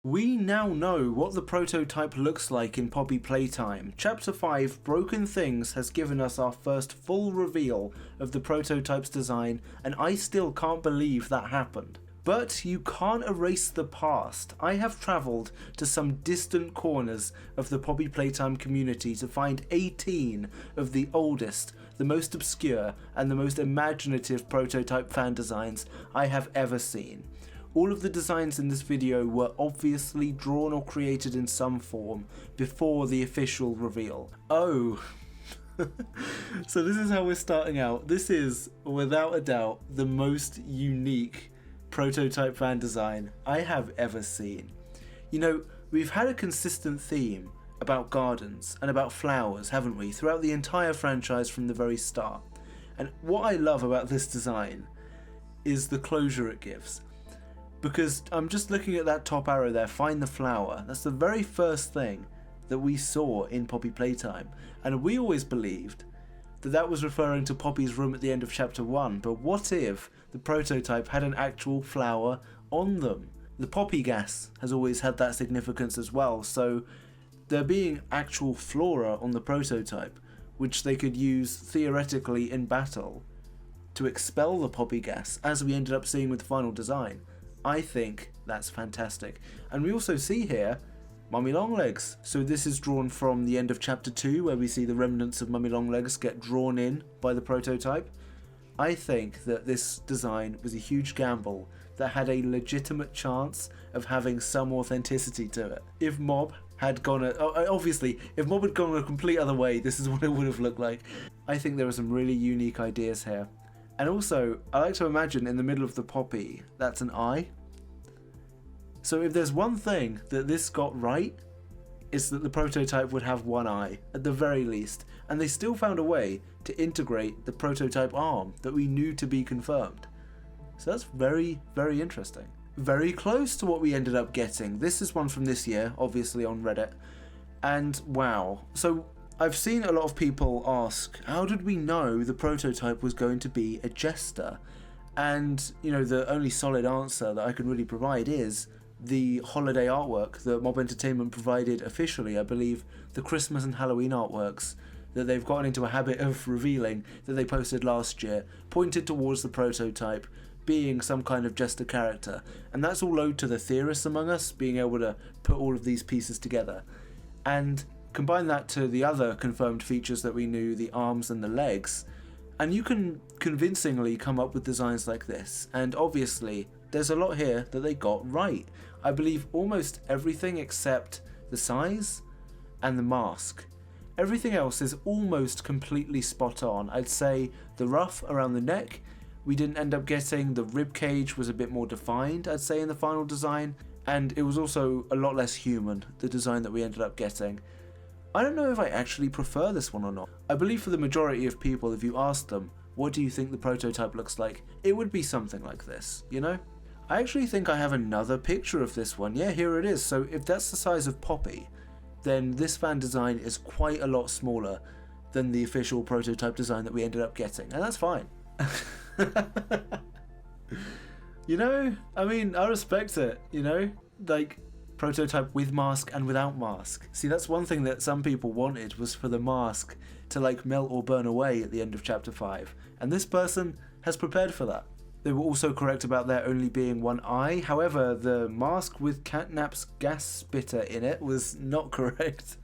We now know what the prototype looks like in Poppy Playtime. Chapter 5, Broken Things, has given us our first full reveal of the prototype's design, and I still can't believe that happened. But you can't erase the past. I have travelled to some distant corners of the Poppy Playtime community to find 18 of the oldest, the most obscure, and the most imaginative prototype fan designs I have ever seen. All of the designs in this video were obviously drawn or created in some form before the official reveal. Oh, so this is how we're starting out. This is, without a doubt, the most unique prototype fan design I have ever seen. You know, we've had a consistent theme about gardens and about flowers, haven't we, throughout the entire franchise from the very start. And what I love about this design is the closure it gives. Because I'm just looking at that top arrow there, find the flower. That's the very first thing that we saw in Poppy Playtime. And we always believed that that was referring to Poppy's room at the end of chapter 1. But what if the prototype had an actual flower on them? The poppy gas has always had that significance as well. So there being actual flora on the prototype, which they could use theoretically in battle to expel the poppy gas, as we ended up seeing with the final design. I think that's fantastic. And we also see here Mummy Longlegs. So this is drawn from the end of chapter 2, where we see the remnants of Mummy Longlegs get drawn in by the prototype. I think that this design was a huge gamble that had a legitimate chance of having some authenticity to it. If Mob had gone if Mob had gone a complete other way, this is what it would have looked like. I think there are some really unique ideas here. And also, I like to imagine in the middle of the poppy, that's an eye. So if there's one thing that this got right, it's that the prototype would have one eye, at the very least. And they still found a way to integrate the prototype arm that we knew to be confirmed. So that's very, very interesting. Very close to what we ended up getting. This is one from this year, obviously on Reddit. And wow. So I've seen a lot of people ask, how did we know the prototype was going to be a Jester? And, you know, the only solid answer that I can really provide is the holiday artwork that Mob Entertainment provided officially. I believe the Christmas and Halloween artworks that they've gotten into a habit of revealing that they posted last year pointed towards the prototype being some kind of Jester character. And that's all owed to the theorists among us being able to put all of these pieces together. And combine that to the other confirmed features that we knew, the arms and the legs, and you can convincingly come up with designs like this. And obviously, there's a lot here that they got right. I believe almost everything except the size and the mask. Everything else is almost completely spot on. I'd say the ruff around the neck, we didn't end up getting. The rib cage was a bit more defined, I'd say, in the final design. And it was also a lot less human, the design that we ended up getting. I don't know if I actually prefer this one or not. I believe for the majority of people, if you asked them, what do you think the prototype looks like? It would be something like this, you know? I actually think I have another picture of this one. Yeah, here it is. So if that's the size of Poppy, then this fan design is quite a lot smaller than the official prototype design that we ended up getting. And that's fine. You know, I mean, I respect it, you know? Like, prototype with mask and without mask. See, that's one thing that some people wanted, was for the mask to like melt or burn away at the end of chapter 5. And this person has prepared for that. They were also correct about there only being one eye. However, the mask with Catnap's gas spitter in it was not correct.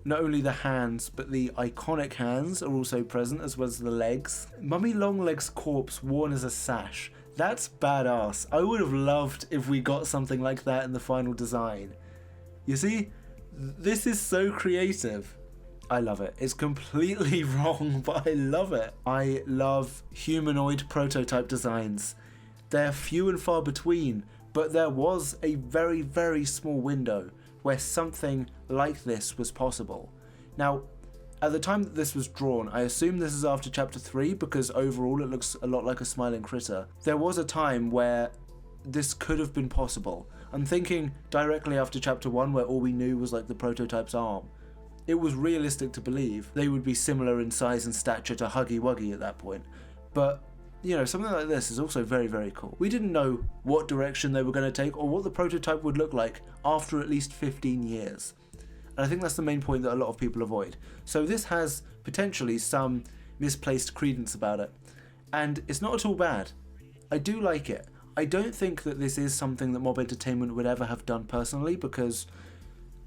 Not only the hands, but the iconic hands are also present, as well as the legs. Mummy Longlegs' corpse worn as a sash. That's badass. I would have loved if we got something like that in the final design. You see, this is so creative. I love it. It's completely wrong, but I love it. I love humanoid prototype designs. They're few and far between, but there was a very, very small window where something like this was possible. Now, at the time that this was drawn, I assume this is after chapter 3 because overall it looks a lot like a smiling critter. There was a time where this could have been possible. I'm thinking directly after chapter 1 where all we knew was like the prototype's arm. It was realistic to believe they would be similar in size and stature to Huggy Wuggy at that point. But you know, something like this is also very, very cool. We didn't know what direction they were going to take or what the prototype would look like after at least 15 years. And I think that's the main point that a lot of people avoid. So this has potentially some misplaced credence about it. And it's not at all bad. I do like it. I don't think that this is something that Mob Entertainment would ever have done personally, because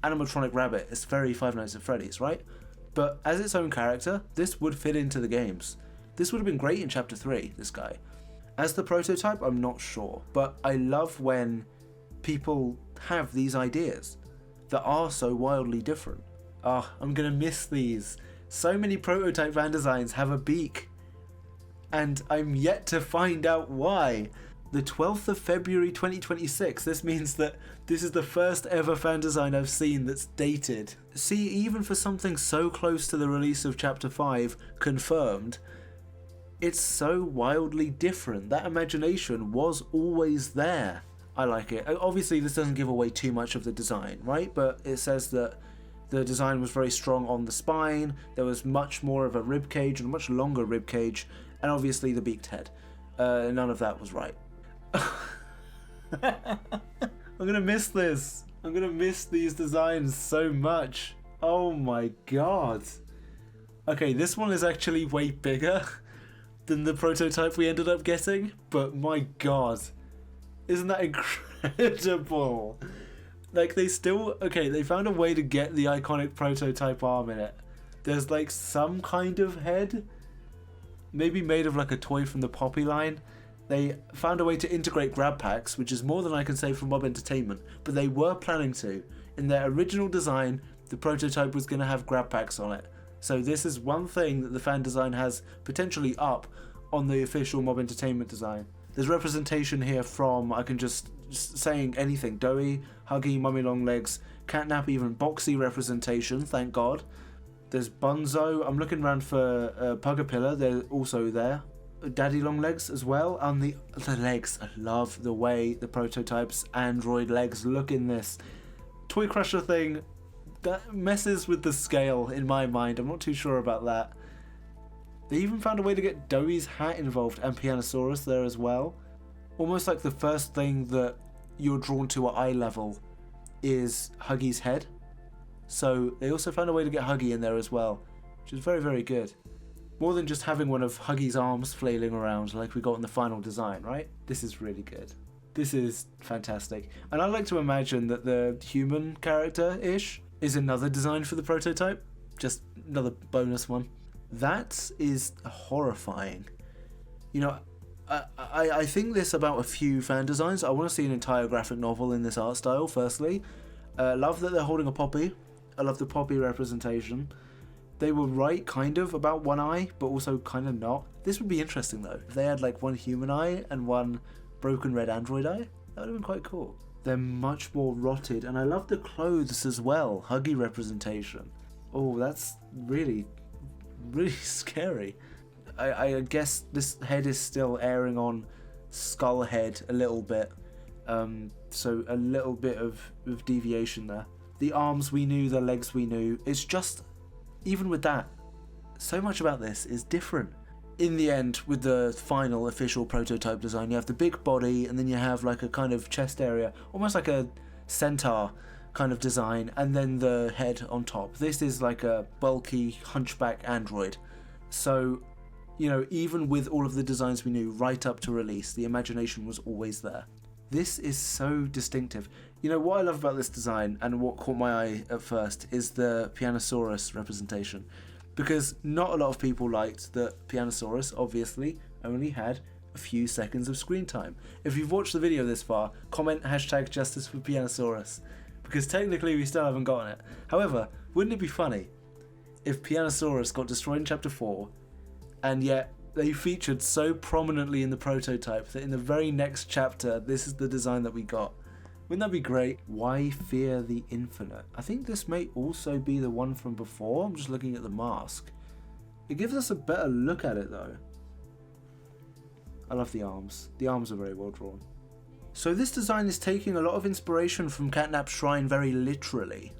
Animatronic Rabbit is very Five Nights at Freddy's, right? But as its own character, this would fit into the games. This would have been great in Chapter 3, this guy. As the prototype, I'm not sure, but I love when people have these ideas that are so wildly different. I'm gonna miss these. So many prototype fan designs have a beak, and I'm yet to find out why. The 12th of February 2026, this means that this is the first ever fan design I've seen that's dated. See, even for something so close to the release of Chapter 5 confirmed, it's so wildly different. That imagination was always there. I like it. Obviously this doesn't give away too much of the design, right? But it says that the design was very strong on the spine, there was much more of a rib cage and a much longer rib cage, and obviously the beaked head. None of that was right. I'm gonna miss this. I'm gonna miss these designs so much. Oh my god. Okay, this one is actually way bigger than the prototype we ended up getting, but my god. Isn't that incredible? Like, they found a way to get the iconic prototype arm in it. There's like some kind of head, maybe made of like a toy from the Poppy line. They found a way to integrate grab packs, which is more than I can say from Mob Entertainment, but they were planning to. In their original design, the prototype was going to have grab packs on it. So this is one thing that the fan design has potentially up on the official Mob Entertainment design. There's representation here from, I can just saying anything, Doughy, Huggy, Mummy Longlegs, Catnap, even boxy representation, thank god. There's Bunzo, I'm looking around for Pugapilla, they're also there. Daddy Longlegs as well, and the legs, I love the way the prototype's android legs look in this. Toy Crusher thing, that messes with the scale in my mind, I'm not too sure about that. They even found a way to get Doughy's hat involved and Pianosaurus there as well. Almost like the first thing that you're drawn to at eye level is Huggy's head. So they also found a way to get Huggy in there as well, which is very, very good. More than just having one of Huggy's arms flailing around like we got in the final design, right? This is really good. This is fantastic. And I like to imagine that the human character-ish is another design for the prototype. Just another bonus one. That is horrifying. You know, I think this about a few fan designs. I want to see an entire graphic novel in this art style, firstly. Love that they're holding a Poppy. I love the Poppy representation. They were right, kind of, about one eye, but also kind of not. This would be interesting, though. If they had, like, one human eye and one broken red android eye, that would have been quite cool. They're much more rotted, and I love the clothes as well. Huggy representation. Oh, that's really, really scary. I guess this head is still airing on skull head a little bit. So a little bit of deviation there. The arms we knew, the legs we knew. It's just, even with that, so much about this is different. In the end, with the final official prototype design, you have the big body and then you have like a kind of chest area, almost like a centaur kind of design, and then the head on top. This is like a bulky hunchback android. So, you know, even with all of the designs we knew right up to release, the imagination was always there. This is so distinctive. You know, what I love about this design and what caught my eye at first is the Pianosaurus representation. Because not a lot of people liked that Pianosaurus, obviously, only had a few seconds of screen time. If you've watched the video this far, comment #justice for Pianosaurus. Because technically we still haven't gotten it. However, wouldn't it be funny if Pianosaurus got destroyed in Chapter 4, and yet they featured so prominently in the prototype that in the very next chapter, this is the design that we got. Wouldn't that be great? Why fear the infinite? I think this may also be the one from before. I'm just looking at the mask. It gives us a better look at it though. I love the arms. The arms are very well drawn. So this design is taking a lot of inspiration from Catnap's Shrine very literally.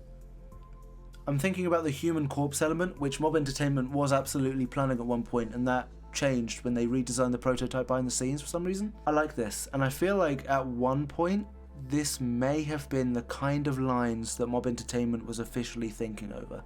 I'm thinking about the human corpse element, which Mob Entertainment was absolutely planning at one point, and that changed when they redesigned the prototype behind the scenes for some reason. I like this, and I feel like at one point this may have been the kind of lines that Mob Entertainment was officially thinking over.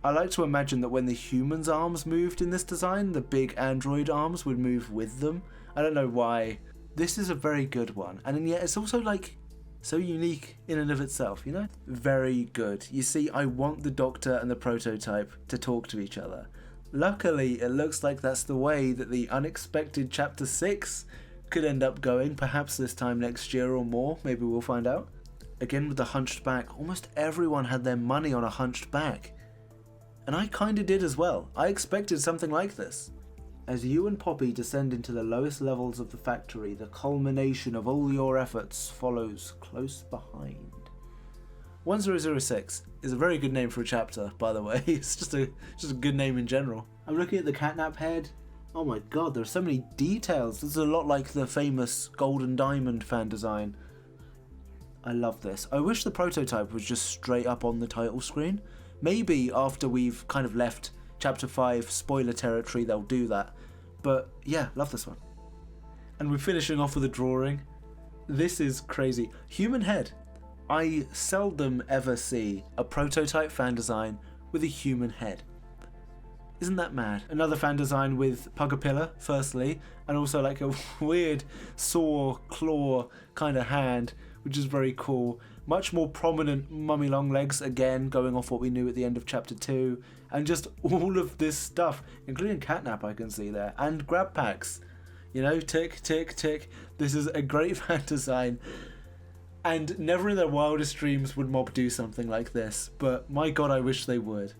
I like to imagine that when the humans' arms moved in this design, the big android arms would move with them. I don't know why. This is a very good one, and yet it's also like so unique in and of itself, you know? Very good. You see, I want the Doctor and the prototype to talk to each other. Luckily, it looks like that's the way that the unexpected Chapter 6 could end up going, perhaps this time next year or more, maybe we'll find out. Again with the hunched back, almost everyone had their money on a hunched back. And I kinda did as well. I expected something like this. As you and Poppy descend into the lowest levels of the factory, the culmination of all your efforts follows close behind. 1006 is a very good name for a chapter, by the way. It's just a good name in general. I'm looking at the Catnap head. Oh my god, there are so many details. This is a lot like the famous Golden Diamond fan design. I love this. I wish the prototype was just straight up on the title screen. Maybe after we've kind of left Chapter 5 spoiler territory they'll do that. But yeah, love this one. And we're finishing off with a drawing. This is crazy. Human head. I seldom ever see a prototype fan design with a human head. Isn't that mad? Another fan design with Pugapilla, firstly, and also like a weird saw, claw kind of hand, which is very cool. Much more prominent mummy long legs, again, going off what we knew at the end of Chapter 2, and just all of this stuff, including Catnap I can see there, and grab packs. You know, tick, tick, tick. This is a great fan design, and never in their wildest dreams would Mob do something like this, but my god, I wish they would.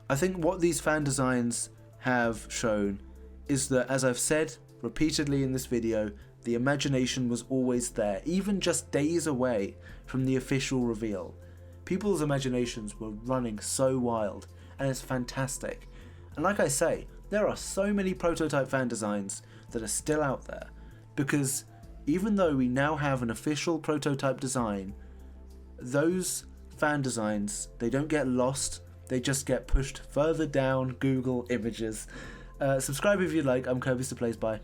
I think what these fan designs have shown is that, as I've said repeatedly in this video, the imagination was always there, even just days away from the official reveal. People's imaginations were running so wild, and it's fantastic. And like I say, there are so many prototype fan designs that are still out there, because even though we now have an official prototype design, those fan designs, they don't get lost. They just get pushed further down Google Images. Subscribe if you like. I'm Kirby Plays. Bye.